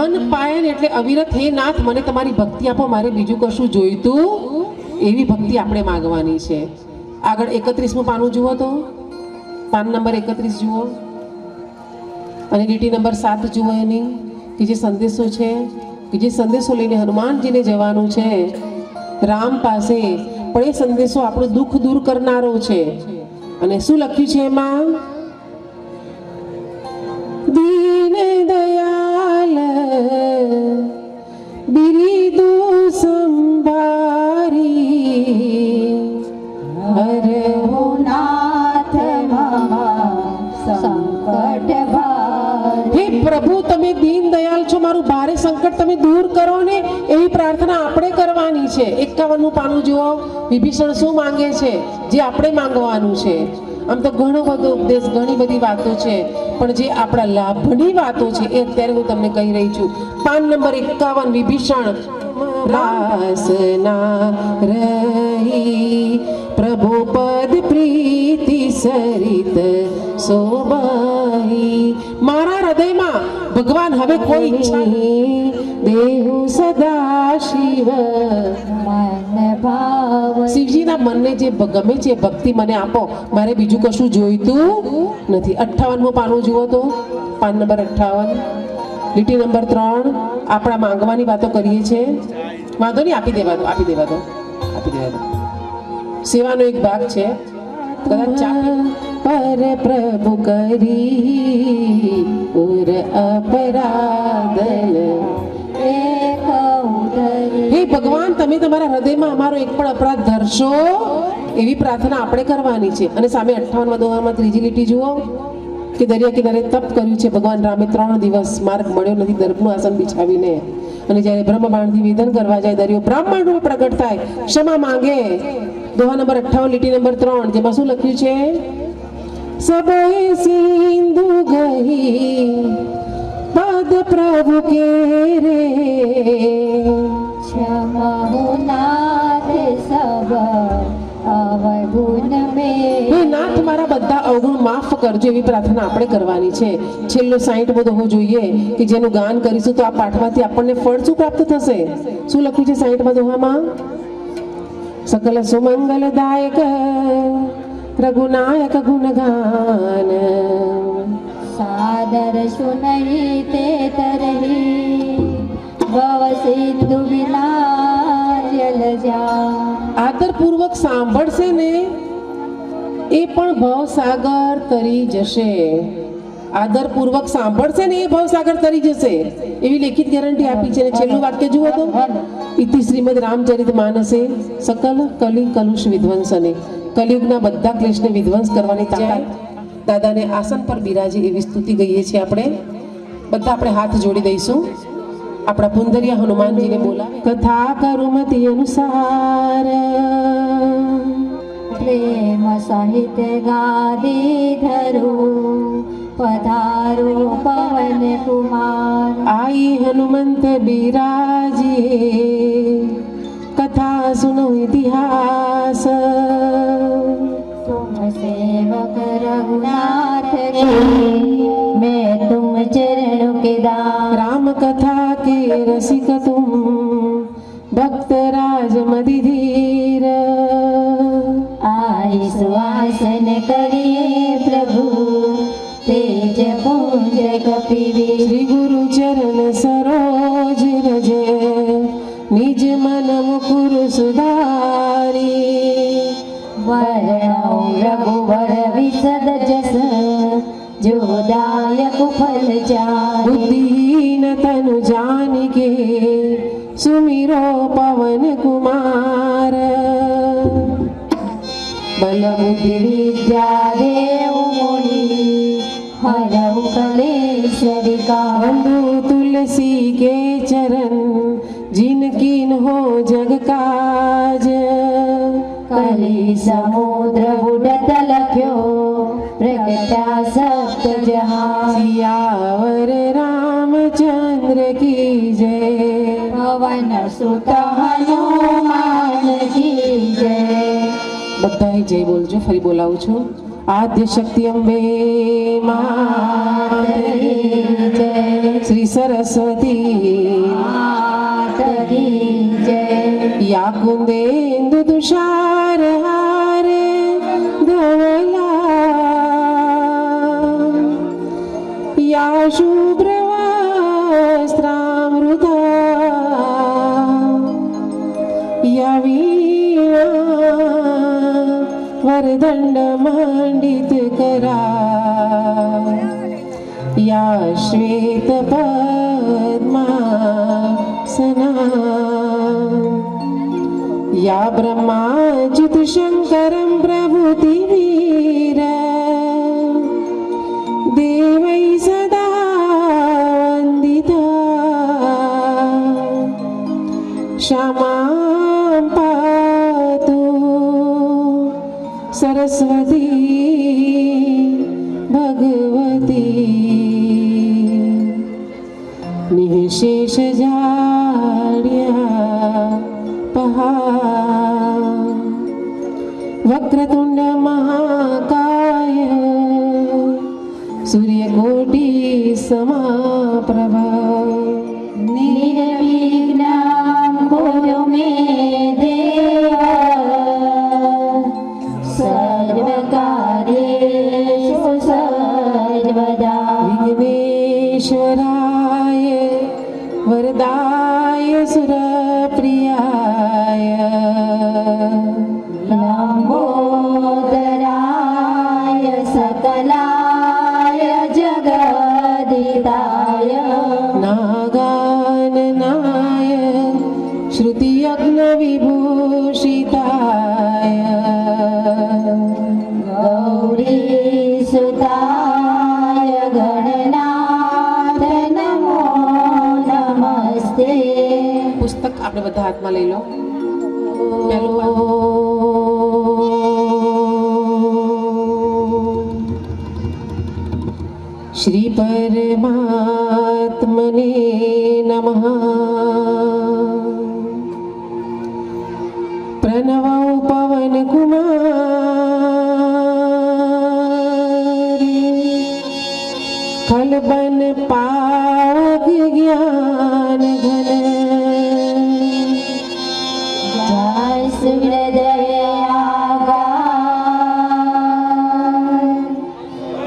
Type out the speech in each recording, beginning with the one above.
અનપાયન એટલે અવિરત. હે નાથ, મને તમારી ભક્તિ આપો, મારે બીજું કશું જોઈતું. એવી ભક્તિ આપણે માંગવાની છે. આગળ 31મું પાનું જુઓ તો, પાન નંબર 31 જુઓ અને લીટી નંબર 7 જુઓ એની, કે જે સંદેશો છે, કે જે સંદેશો લઈને હનુમાનજીને જવાનું છે રામ પાસે. પણ એ સંદેશો આપણું દુઃખ દૂર કરનારો છે. અને શું લખ્યું છે એમાં? દીન દયાલ બિરિદુ સંભારી હરહો નાથ સંકટ ભારી. હે પ્રભુ, તમે દીન દયાલ છો, મારું ભારે સંકટ તમે દૂર કરો ને, એવી પ્રાર્થના આપણે કરવાની છે. 51મું પાનું જુઓ, વિભીષણ શું માંગે છે, જે આપણે માંગવાનું છે. આમ તો ઘણો બધો ઉપદેશ, ઘણી બધી વાતો છે, પણ જે આપણા લાભની વાતો છે એ અત્યારે હું તમને કહી રહી છું. PAN number 51, Vibhishan. વાસના રહી પ્રભુ પદ પ્રીતિ સરિત શોભાઈ. મારા હૃદયમાં ભગવાન હવે કોઈ ઈચ્છા નહીં, દેહુ સદા શિવ મન ભાવ. શિવજીના મનને જે ગમે છે ભક્તિ મને આપો, મારે બીજું કશું જોઈતું નથી. 58મું પાનું જુઓ તો, પાન નંબર 58, લીટી નંબર 3. આપણા માંગવાની વાતો કરીએ છીએ. વાંધો નહીં, આપી દેવા દો, આપી દેવા દો, આપી દેવા દો. સેવાનો એક ભાગ છે. કદાચ પર પ્રભુ કરી ઉર અપરાધન. હે ભગવાન, તમે તમારા હૃદયમાં અમારો એક પણ અપરાધ ધરશો, એવી પ્રાર્થના આપણે કરવાની છે. અને સામે 58મા દોહામાં 3જી લીટી જુઓ, કે દરિયા કિનારે તપ કર્યું છે ભગવાન રામે 3 દિવસ, માર્ગ મળ્યો નથી દર્ભનું આસન બિછાવીને. અને જ્યારે બ્રહ્મબાણથી વેદન કરવા જાય, દરિયો બ્રાહ્મણ રૂપ પ્રગટ થાય, ક્ષમા માંગે. દોહા નંબર 58, લીટી નંબર 3, જેમાં શું લખ્યું છે? સબોએ સિંધુ ગહી પદ પ્રભુ કે રે ક્ષમાહુનાથ સબ અવગુણ મે. હે નાથ, મારા બધા અવગુણ માફ કરજો, એવી પ્રાર્થના આપણે કરવાની છે. છેલ્લો 60મો દોહો જોઈએ, કે જેનું ગાન કરીશું તો આ પાઠમાંથી આપણને ફળ શું પ્રાપ્ત થશે? શું લખ્યું છે 60મા દોહામાં? સકલ સુમંગલદાયક રઘુનાયક ગુણગાન સાદર સુનઈ તે તરહી ભવ સિંધુ વિના જલજા. આદરપૂર્વક સાંભળશે ને એ પણ ભવસાગર તરી જશે. આદરપૂર્વક સાંભળશે ને એ ભવસાગર તરી જશે, એવી લેખિત ગેરંટી આપી છે. છેલ્લું વાક્ય જુઓ તો, ઇતિ શ્રીમદ રામચરિત માનસે સકલ કલિ કલુષ વિધ્વંસને. કલિયુગના બધા ક્લેશને વિધ્વંસ કરવાની તાકાત દાદાને આસન પર બિરાજે એવી સ્તુતિ ગઈએ છીએ આપણે બધા. આપણે હાથ જોડી દઈશું, આપણા પુંદરિયા હનુમાનજીને બોલાવે. કથા કરુમતી અનુસાર પ્રેમ સહિત ગાદી ધરું પધારો પવન કુમાર. આઈ હનુમંત બિરાજીએ કથા સુનો ઇતિહાસ. तुम सेवक रघुनाथ के मैं तुम चरणों के दास. राम कथा के रसिक तुम भक्त राज मदिधीर. आई सुहासन करिए प्रभु तेज पुंज कपिवीर. श्री गुरु चरण सरोज रजे निज मन मुकुर सुधारी. वरणौ रघुवर विशद जस जो दायक फल चारि. बुद्धिहीन तनु जानिके सुमिरो पवन कुमार. बल बुद्धि विद्या देव मुनि हरहु कलेश विकार. बंधु तुलसी के चरण जिन कीन हो जग काज. कली समुद्र बुडत लख्यो प्रगटा सप्त जहां. सियावर रामचंद्र की जय पवन सुत हनुमान की जय. બધાએ જય બોલજો. ફરી બોલાવું છું. આદ્ય શક્તિ અંબે માતની જય. श्री सरस्वती मात की जय। या कुंदेंदु तुषार हार धवला या शुभ्र वस्त्रामृता या वीणा वरदंड मंडित करा या श्वेत पद्मासना या ब्रह्माच्युत शंकरं प्रभृतिवीर देवै सदा वन्दिता क्षमां पातु सरस्वती भगवती निःशेष जाड्या पहा वक्रतुंड महाकाय सूर्यकोटि समाप्रभा निर्विघ्नं कुरु मे देव सर्वकार्येषु सर्वदा। विघ्नेश्वराय वरदाय सुरप्रियाय लंबोदराय सकलाय जगदिताय नागाननाय श्रुतियज्ञविभूषिताय गौरीसुताय गणनाथ नमो नमस्ते। પુસ્તક આપણે બધા હાથમાં લઈ લો. પહેલું શ્રી પરમાત્મને નમઃ. પ્रणवौ पवन कुमारी खलबन पावक ज्ञान घन जय सूर्यदयागार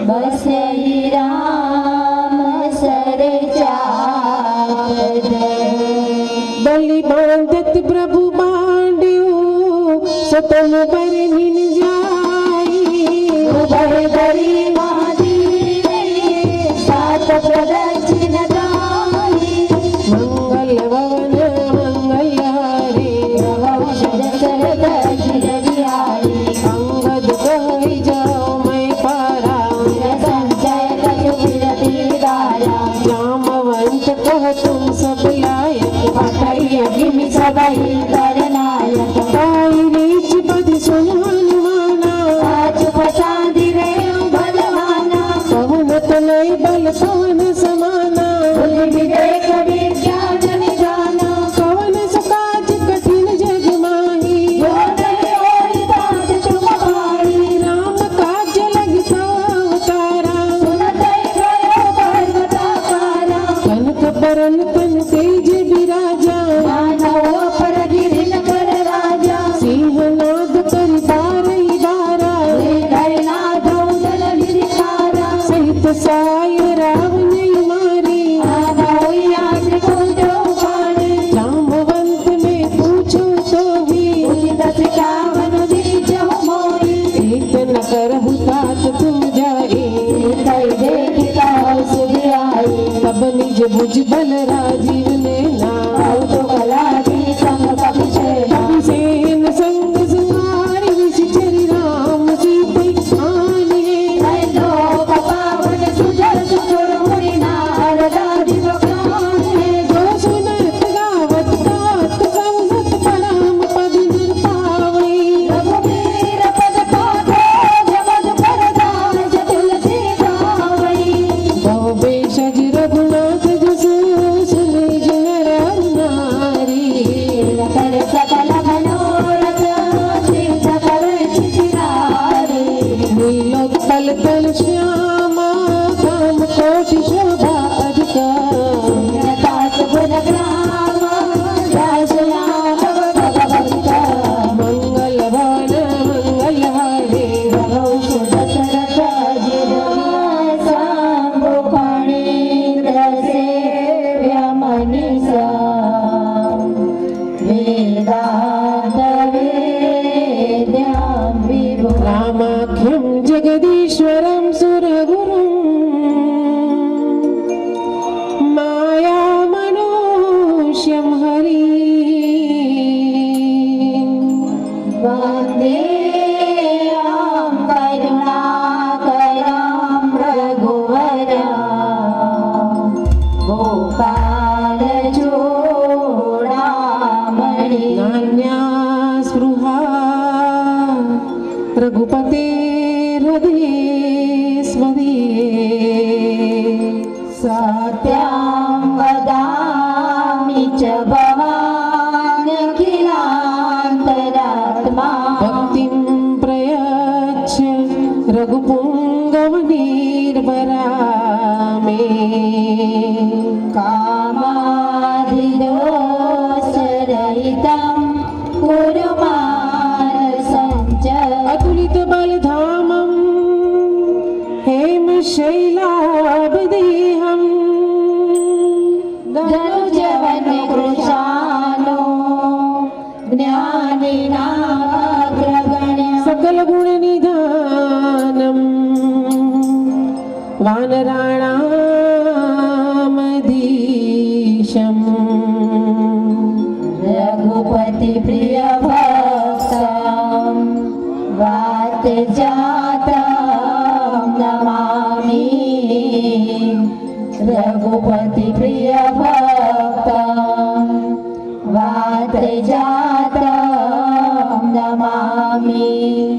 बसे राम सरचापद। बलि बांधत प्रभु बांड्यो सतन पर हिन जाई उभय धरी महादेव सात प्रदक्षिण गाई। मंगल भवन मंगल हरे औषध सरद गिरविहारी अंगद कहि जाओ मैं पारा संचय कछु विरति धारा। जामवंत कह तुम सब लायक पठई अग्नि सभई करनायक ताई रीच पद सुन हनुमाना आज प्रसादि रे भगवाना। पवन तनय बल पवन समाना विवेक विज्ञान निधाना पवन सुकाज कठिन जग माही राम काज लग अवतारा कनक बरन तन तेज विराजा सिंहनाद कर बारही बारा सहित साय रावण मारी जामवंत में पूछो तो भी एक न करहु तात तुम जाए तब निज भुज बल राजीव ने सेन संग सुमारी विषचरि राम सीते आने जो सुनत गावत गात सब सत परम पद निर पावई बहु बेशज रघुनाथ जसु सुने ગોપાલ જોડામણી નાન્યા સ્પૃહા રઘુપતે હૃદયે સ્મદીએ સત્યં વદામિ ચ ભવાન અખિલાંતરાત્મા ભક્તિમ પ્રયચ્છ રઘુપુંગવ નિર્ભરા મે કામાધિદોષરહિतं કુરુ માનસંચ અતુલિત બલધામમ હેમ શૈલાભદેહમ ધનુજવન કૃશાનો જ્ઞાનિનાગ્રગણ્ય સકલ ગુણ નિધાનમ વાનરાણામધીશમ રઘુપતિ પ્રિય ભક્તં વાત જાતં નમામિ રઘુપતિ પ્રિય ભક્તં વાત જાતં નમામિ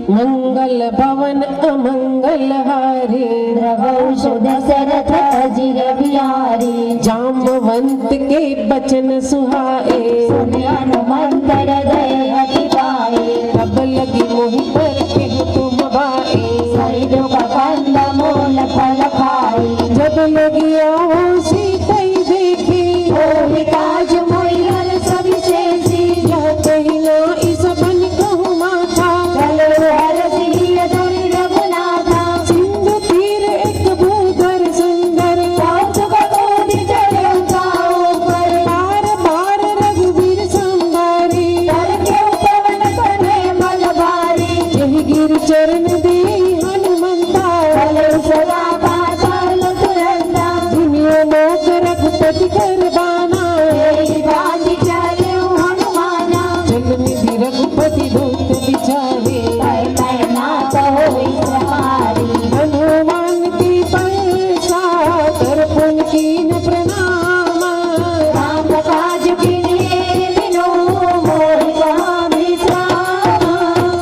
મંગલ ભવન અમંગલ હારે દ્રવૌષ દશરથ અજીર બિહારી જામવંત કે બચન સુહાએ હનુમંતર ગયે અતિ પાએ तब लगी मोहि पर केहु तुम भाए સૈદો કંદ મૂલ ફલ ખાઈ जब लगी आओ सीतई देखी ઓહી કાજ મોઈ હર સવિશેષી यह कही ना इस बन कहु माथा ચલો હર સિંહ ધુરી રઘુનાથા सिंधु तीर एक भूधर सुंदर કૌતુક કોટી ચડ્યો કાઓ પર बार बार रघुवीर संवारी તર કેઉ પવન કરે મલ ભારી यही गिर चरण दी हनुमंता ચલો સવા પાતાલ તુરંતા दुनिया मोक रघुपति कर बाना એઈ બાજી ચાલ્યું હનુમાના जन्म निधि रघुपति दूत बिचारे પै પै નાથ હોઈ તમારી हनुमान की पैसा कर पुन कीन प्रणाम राम काज किने बिनु मोहि कहाँ विश्राम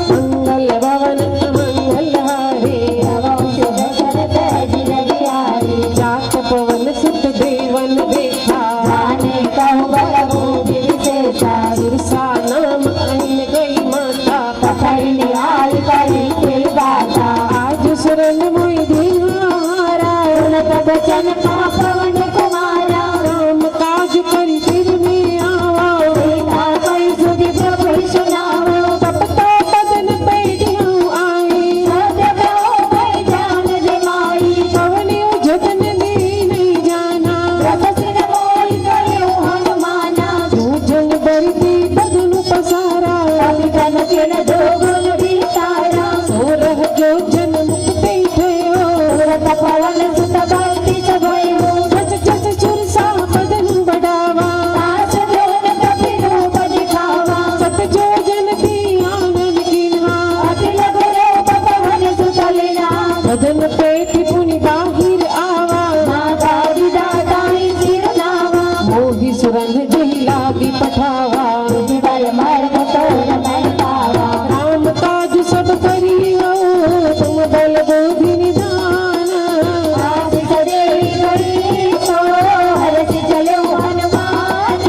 मंगल भवन मंगल हारे रवंश दशरथ अजिर बिहारी जात पवन सुत देवन देखा जाने कहु बल बुद्धि विशेषा सिरसा नाम अहिन गई माता पठई निहाल करी के गाता आज शरण मोहि दीहारा सुनत बचन का पवन कुमारा राम काज करि फिर में आवा सीता कई सुधि प्रभु सुनाओ तपता बदन पैदियों आए सत्य कहो भई जान दिमाई पवने जतन दी नहीं जाना प्रभसिन मोहि कयो हनुमाना तू जन बरती बदनु पसारा कपितन किन जोगुन बिसारा सोरह जो जन मुक्ति थयो सुरत पवन सुत बलति सभयो जस जस चुरसा बदन बढ़ावा दास जोन कपिनु दिखावा सत जो जन की आनंद किन्हा अखिल गुरु पवन सुत लीला बदन पेट पुनि बाहिर आवा माता विदाताई सिरनावा मोहि सुरन जही लागी पठावा बल मर्म तोर मैं पावा राम काज सब करियो तुम बल बुद्धि निधान आशीष देहि करी सो हरसि चलो हनुमान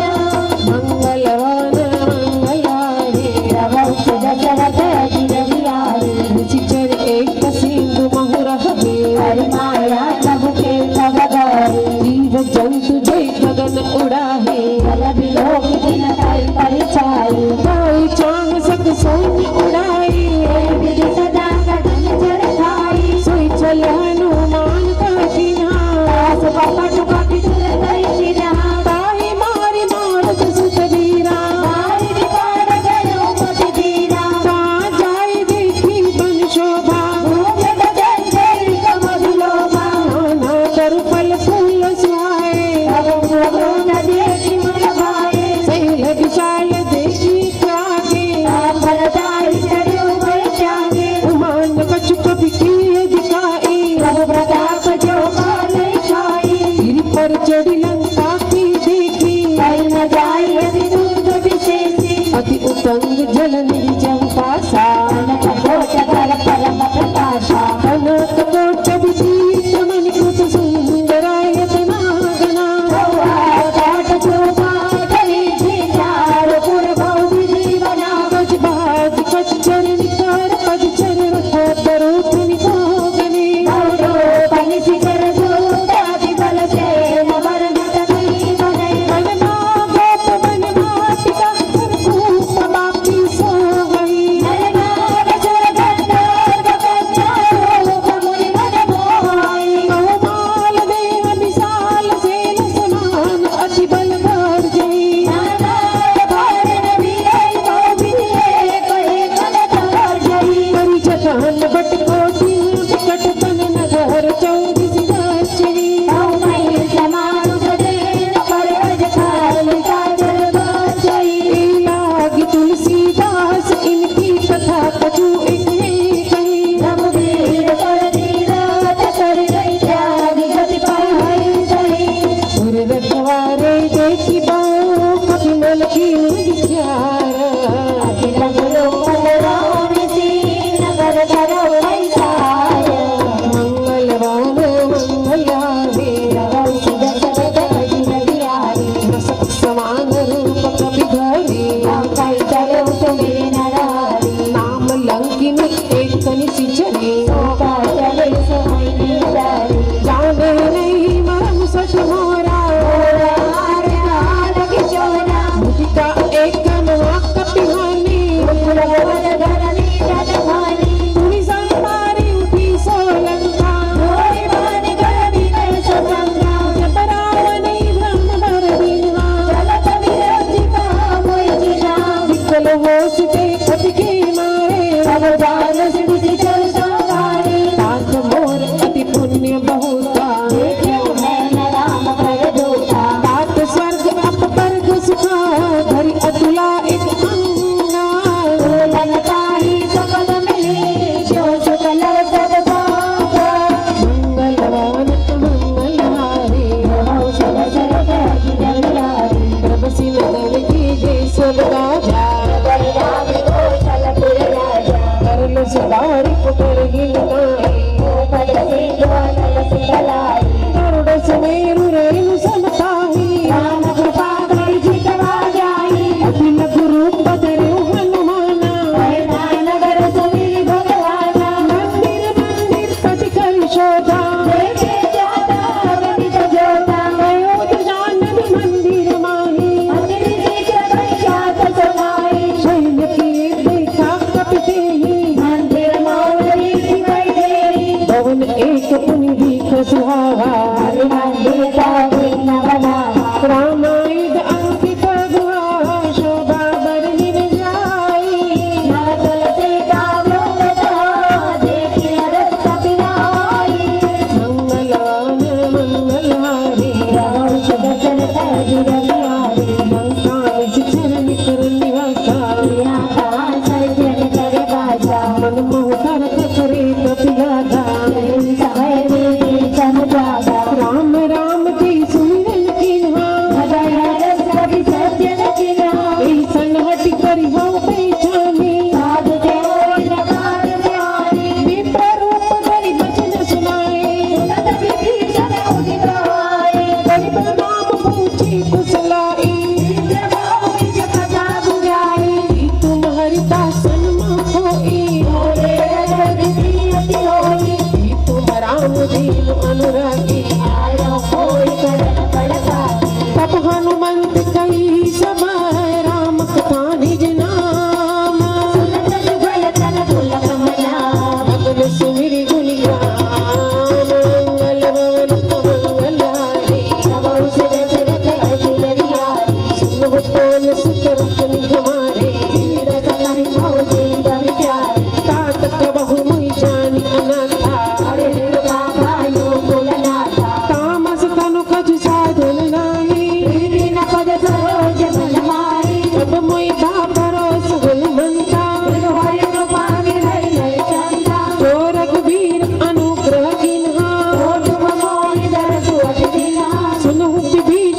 मंगल वन मंगल हारे रवंश दशरथ अजिर बिहारी निशिचर एक सिंधु महुरह बे हरि माया प्रभु के तब गौरी जीव जंतु जय गगन उड़ाहे बल विलोक दिन कई परिचाई पाई चांग सक सोई उड़ाई विधि सदा कठिन जर खाई सोई चल हनुमान का किन्हा दास पपट कपि तुर कई चिन्हा ताहि मारी मारत सुत वीरा मारि विपार गयो मति धीरा ता जाय देखी बन शोभा भूप गगन जय कमल लोभा नाना करु फल फूल सुहाए अब प्रभु न देखि मन भाए शैल विशाल देखी त्यागे भरताई चढ़ो बैठागे उमान कछु कभी किए दिखाए प्रभु प्रताप जो काल खाई गिरिप लंका की देखी कहीं न जाए अति दूर विशेषी अति उतंग जल निर्जम पासा कनक कोट कर परम प्रकाशा कनक कोट विदीप्त मणिकृत सुंदरायतना गणा काट चोमा कली झिझार पूर्व जीवना गज बाज कच्चर निकार पदचर रथोत्तरोत निकोगने गौरो पनि शिखर दूतादि बल से नवर नटनी बने वनमा गोप वन वाटिका धूप बाकी सो गई नरनाग चर गंधर्व कन्या मुनि मन मोहाई बहुमाल देह विशाल सेन समान अति बल भर जई नानार भारन वीरई बहुबिदिये कहे कनकार जई परिजन बट कोटि विकट तन नगर चौदिस दक्षिणी बहुमई समान सदेन पर अज खाल काजल बाजई लागी तुलसीदास इनकी कथा कछु एक कही रघुवीर पर दीनाथ कर गई त्यागी गति पाई सही सुर रखवारे देखी बाओ कभी मल की विचार अखिल गुरुकुल राम सी नगर धरो पैसार मंगलवान मंगलावे रघु सुदशरथ अजिर बिहारी समान रूप कभी धरे कई चलो सुमिर नरारी नाम लंकिन एक निसी चले शोभा चले समय निरारी जाने नहीं मरम सच मोरा हार हार किचोरा मुदिका एक नवा कपिहानी पुरवन धरनी जगभानी तुरी संपारी उठी सोलंका गोरी बानी कर विनय ससंगा जपरावनी ब्रह्म भर बिनवा चलत विरचिका मोई जिना विकल होश देखत के मारे सब जान सिद्धि चल संगारी तात मोर अति पुण्य बहुता देखियो मैं राम भर दूता तात स्वर्ग अपवर्ग सुखा धरि अतुला एक अंगा फूलन ताही सकल मिली जो सकल सब पावा मंगलवान मंगलहारी रहो सब सरत अजिर बिहारी प्रभसी नगर की जय सोलगा जा बलराम कौशलपुर राजा करल सुधारी पुटर गिननाई पद सिंधु नल सिंगलाई करुण सुमेरु रेणु समताही राम कृपा करि जितवा जाई अखिल गुरु पदरु हनुमाना नगर सुमिर भगवाना मंदिर मंदिर पति कर शोभा देखे जाता अगणित जोता अयोध्या जानन मंदिर माही अग्नि शीघ्र प्रख्यात समाई शैल की देखा कपितेही मंदिर मौलवी की बैठेरी भवन एक पुनि दीख सुहावा हरि मंदिर का विघ्न बनावा रामायण अंकित गुहा शोभा बरनी जाई नागल से काव्यों में देखी रस कपिलाई मंगलान मंगलहारी रहो सुदशरथ अजिर बिहारी लंका चरण कर निवासा प्रिया का सर्जन करे बाजा मन मोहतर करे कपिलाधा समय बीती चमकागा राम राम जी सुमिरन किन्हा भजन रस कवि सज्जन किना ऐसन हट करी हो पहचानी साधु देव नकार ध्यानी विप्र रूप धरि वचन सुनाए सुनत विभीषण उदित आए गरीब नाम पूछी कुशलाई इंद्र भाव विज कथा बुझाई तुम्हारी दासन मां होई मोरे रघुपति अति होई तुम्हारा मुझील अनुरागी आयो कोई करन पड़ता तब हनुमंत कही सब राम कथा निज नाम सुनत जुगल तन दुलक मना भगन सुमिर गुणगान मंगलवान मंगलहारी रघु सुदशरथ अजिर बिहारी सुन बोल सुकर हमारे धीर सकल मौजी विचारी तात कबहु मुई जानी अनाथा हरि कृपा पायो कुलनाथा तामस तनु कछ साधन नाही दीन पद सरोज मन मारी अब मुई भरोस हनुमंता हरि कृपा विरय नय चंदा जो रघुवीर अनुग्रह किन्हा कोटि मोहि दर सुअति दिना सुनहु विभीषण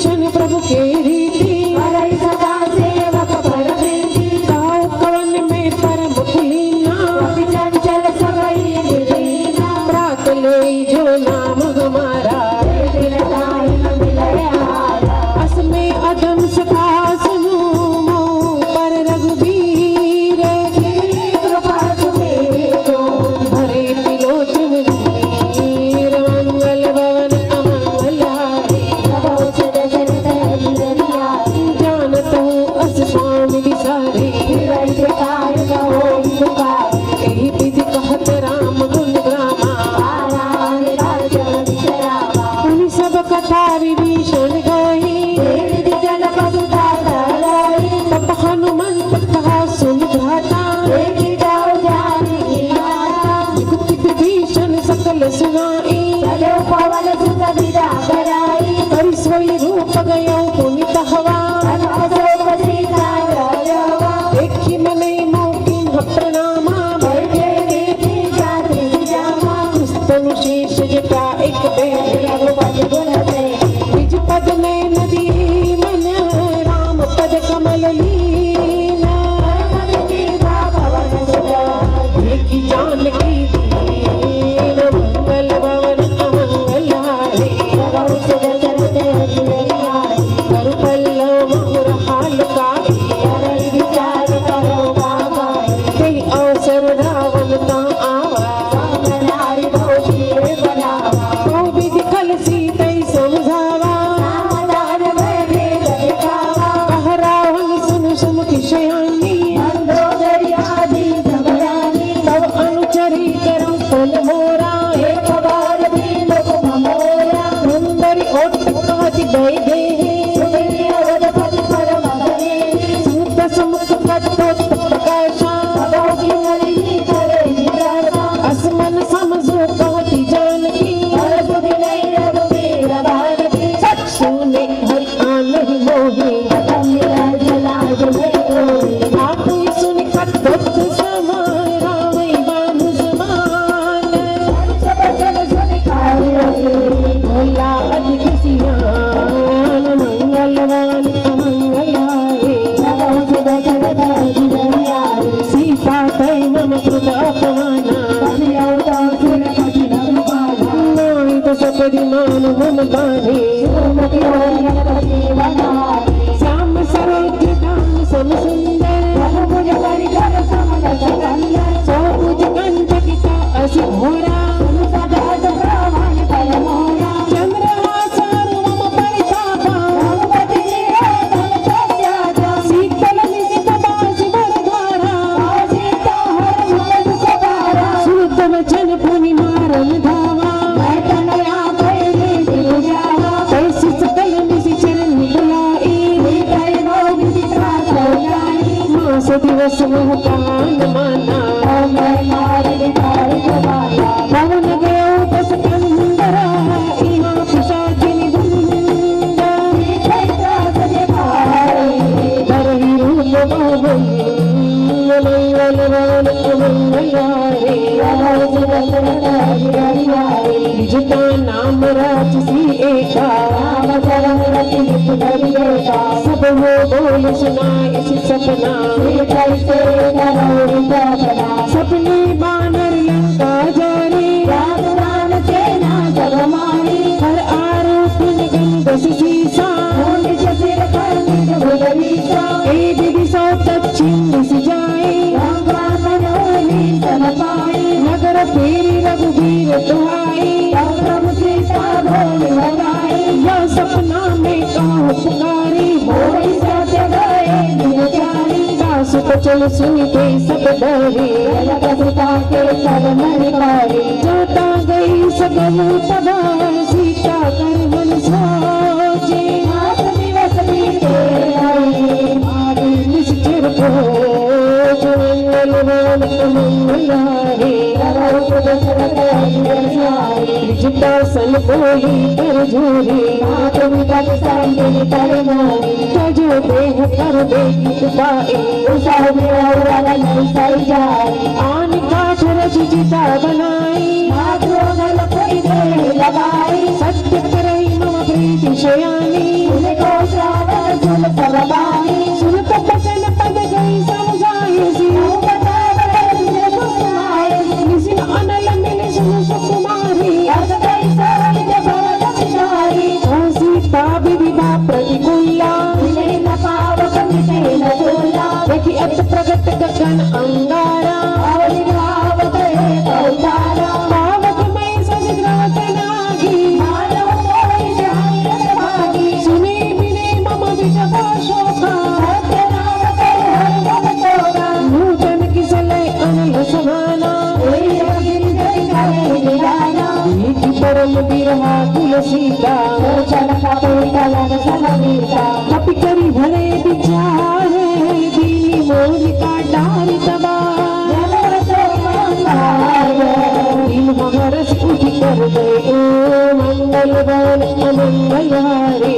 गयो पुनित हवा अशोक सीता जयवा देखी मने मोकिन प्रणामा बैठे देखी जाति जामा क्रिस्तनु शेष जटा एक बेर रघुपति गुण से निज पद में नदी मन राम पद कमल लीना भवन सुधा देखी जानकी दीन मंगल भवन अमंगल हारे कर पल्लव मोर हाल काहे विचार करो बाबा कई अवसर रावण ता आवा नारी भोगी बनावा तो विधि कल सीतै समझावा नामदान में भेद दिखावा कह रावण सुन सुमति शयानी मंदोदरी आदि घबरानी तब अनुचरी करो तन मोरा एक बार भी लोग मोरा सुंदरी ओट कहति दई दे सुनिए अवधपति परम धनेनी सूत समुख कटोत प्रकाशा भगवती नलिनी करे निराशा असमन समझो कहति जानकी और बुद्धि नहीं रघुवीर भारती चक्षु ने हरि आनहि मोहि कन्या जलाज में कोई आपु सुनि कटोत समाय रामई बानु समान सब जन सुन खाई रही भोला अधिक सियान मंगलवान अमंगलारे भगवती दशरथ जियारी सीता तै मम कृत अपमाना कन्या सुन कठिन बाधा नाई तो सपदि मान मन बाधे सुमति गणपति बनारी श्याम सरोज धाम सम सुंदर रघुकुल परिकर समन सकंदर सौकुज कंठ किता असि घोरा सदा ब्राह्मण फल मोरा चंद्रहासारु मम परितापा रघुपति निराधन सत्याजा शीतल निशित बासि बरधारा सीता हर मन सवारा सुत वचन पुनि मारन धावा मैं कन्या भैली सिर जावा तैसि सकल निशि चरण बुलाई भीतर रोग चित्रा सोयानी मास दिवस मोह कान माना मैं मारी विचारी जमाया पवन गयो दस कंदरा इहा पिशाचिनि गुंडा त्रास दिखाए धरहि रूप बहुबली मंगल वान अमंगलारे भगवती दशरथ जियारी निजता नाम राजसी एका राम चरण रति धरिएगा सब हो बोल सुनाए इस सपना कैसे करो सपना सपने बानर लंका जारे राम राम सेना सब मारी हर आरोप निगम दस सीसा निज सिर पर निज भुजरीसा ए विधि सौ दक्षिण दिस जाए राम मनोनी सब पाई नगर फेरी रघुवीर दुहाई प्रभु सीता भोली भगाई यह सपना में कहो पुकारी भोली सत्य गए निचारी दास को चल सुनते सब डरे जगत सीता के सब नरिकारी जाता गई सगल तबा सीता कर मन सोचे आठ दिवस बीते रहे आगे निश्चर को मंगलवान अमंगलारे भगवती दशरथ जियारी निजता सन बोली कर झूरी मात विगत संगिनी कर मोरी तजो देह कर देखी उपाए उषा विरौरव नहीं सही जाई आन काठ रच चिता बनाई मातृ गल कोई दे लगाई सत्य करई मम प्रीति शयानी उनको श्रावण सुन सब बानी सुनत बचन पद गई समझाए सी निसिन अनल मिले सुन सुकुमारी ओ सीता विविधा प्रतिकूला देखी अत प्रगट गगन अंगारा पावक मय ससिद्रवत नागी सुने बिने मम विजगा शोका नूतन किसलय अनल समाना की परम बिरहा तुलसीता कपि करी भले विचार दीनी मोहि का डार तबा दिन महरस उठ कर गए ओ मंगलवान अमंगल हारे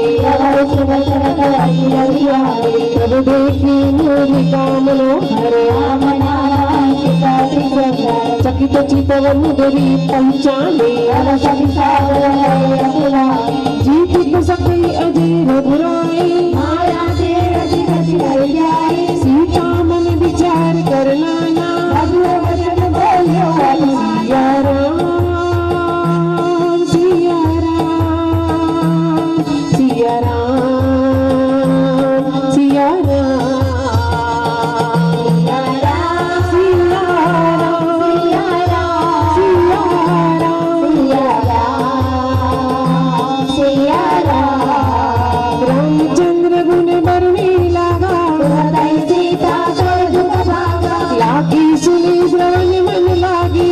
दशरथ अहिल्यारे प्रभु देखी मूलिका मनोहर चकित चितवनुदरी पंचाले जीत सकई अजय रघुराई सीता मन विचार करना सिया राम सिया राम सिया राम सिया रामचंद्र गुण बरनी लगा लागी सुनी श्रवण मन लागी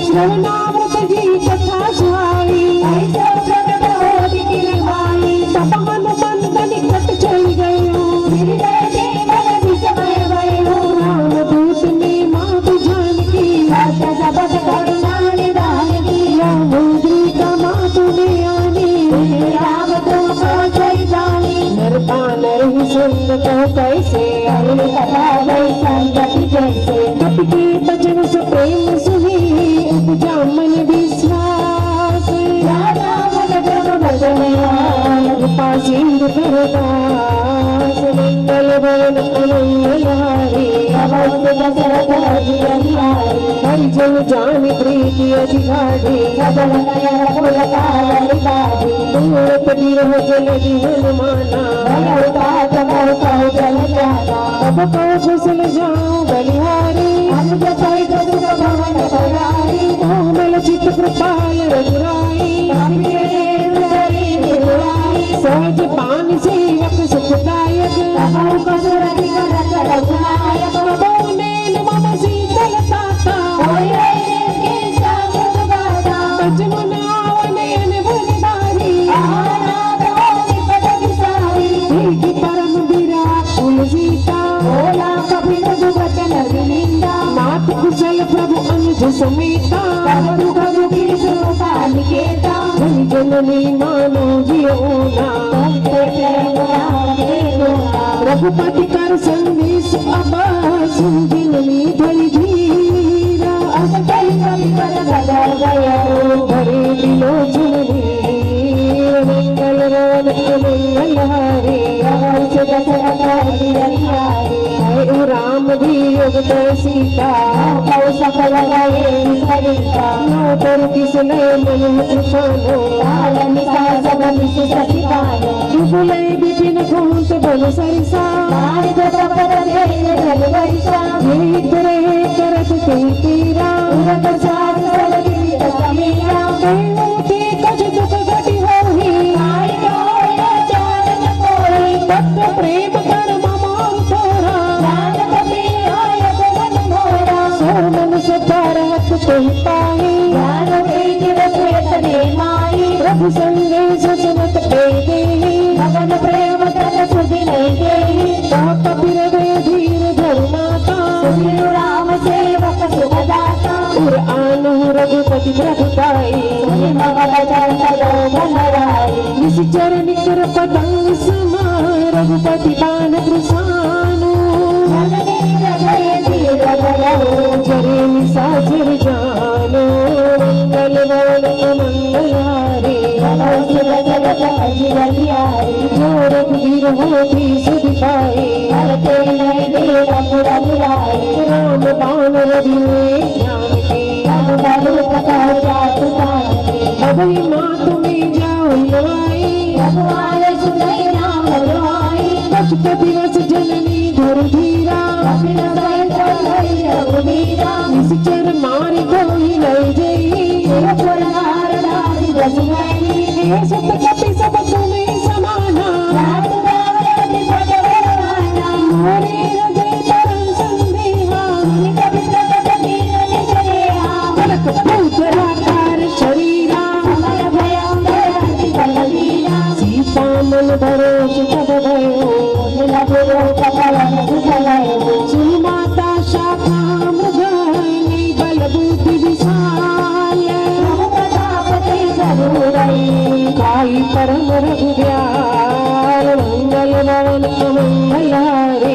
श्रवणामृत जी कथा सुहाई तपन पंत निकट चल गयो रामदूत ने मात जानकी मुद्रिका मातु ने आनी नरता नर ही सुन को कैसे कपि के बचन से प्रेम सुनी उपजा मन विश्वास कृपा सिंधु करदास मंगल भवन अनंगलहारी हरिजन जान प्रीति अधिकारी मूर्त विरह जल हनुमाना अब को कुशल जाऊं बलिहारी कोमल चित कृपाल रघुराई सहज पान सेवक सुखदायक नैन मम शीतल ताता बचमन आवनयन भरदारी एक परम विराट कुल सीता मात कुशल प्रभु अनुज समेता जन जननी मानो जियोना रघुपति कर संदेश अब सुनदिननी धरि धीरा भरे विलोचन वीर मंगल रोन अमंगल हरे ओ राम भी युगत सीता सफल नो तर किस नय मन कृपानो जुबुलै विपिन घोंट बल सरिसा यही करे करत ते तीरा ते कछ दुख घटी होही भक्त प्रेम कर ममान थोरा सो मन सुधारत ते पाई प्रभु संगे सुसमत दे पाप बिरदय धीर धर्माता राम सेवक सुखदाता उर आनु रघुपति प्रभुताई निश्चर निकर पतंग समा रघुपति बान कृसानु जरे निसाचर जानो मंगल भवन अमंगल हारे जो रघुवीर होती सुध पाए राम बाण रवि ज्ञान के अभय मात में जाओ लवाई कछुक दिवस जननी धर धीरा निश्चर मारी कोई लय जई सत कपि सब तुम्हें समाना मोरे हृदय परम संदेहा कनक पूतराकार शरीरा सीता मन भरोस तब भयो सुमाता शाखा मृगनी बल बुद्धि विशाल काई परम रघुव्याल मंगल भवन मंगल हारे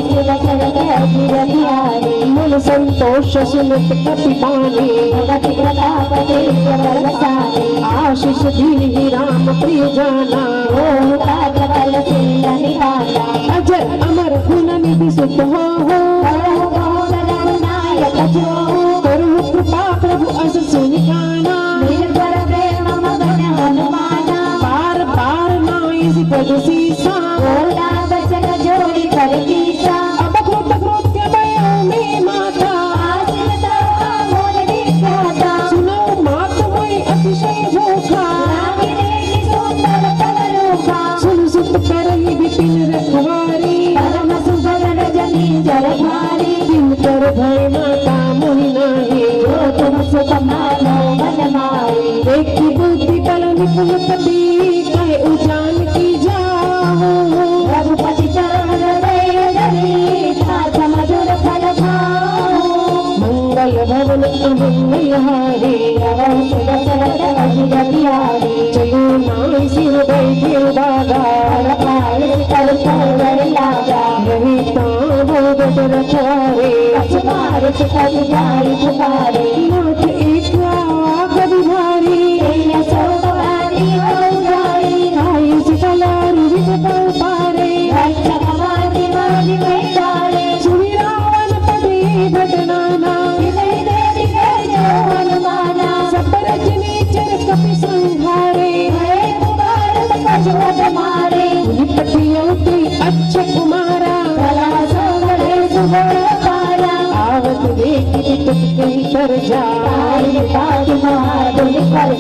शिव दशरथ अजिरधियारे मूल संतोष सुनित कपिपाने भगति प्रताप तेज बलसारे आशीष दीहि राम प्रिय जाना रोहुताग्र बल शील निधाना अजर अमर गुण निधि सुत हो करहु बहु नायक जो करहु कृपा प्रभु अस सुनिकाना निर्भर प्रेम मगन हनुमाना पार पार नाई पद सीसा बोला बचन जोड़ी कर कीसा अब कृत कृत्य भयो में माता आसिन सर्वा मोल विख्याता सुनो मात मोई अतिशय भूखा रामी देखि सुंदर तवरूपा सुन सुत करहि विपिन रखवारी परम सुभग जनी जल भारी दिन कर भय माता मोहि नाही जो तुम सुख मानो मन मारे एक बुद्धि बल निपुण पति कहे उजान की जाओ रघुपति चरण हृदय धरी ठाठ मधुर फल भाओ मंगल भवन अमंगल हारे रवि शिव दशरथ अजिरधियारे चलो नाई सिर बैठे बागा फल पाए कर सौवर लागा रही ताबो बट रखवारे अचमार चितल जाई पुकारे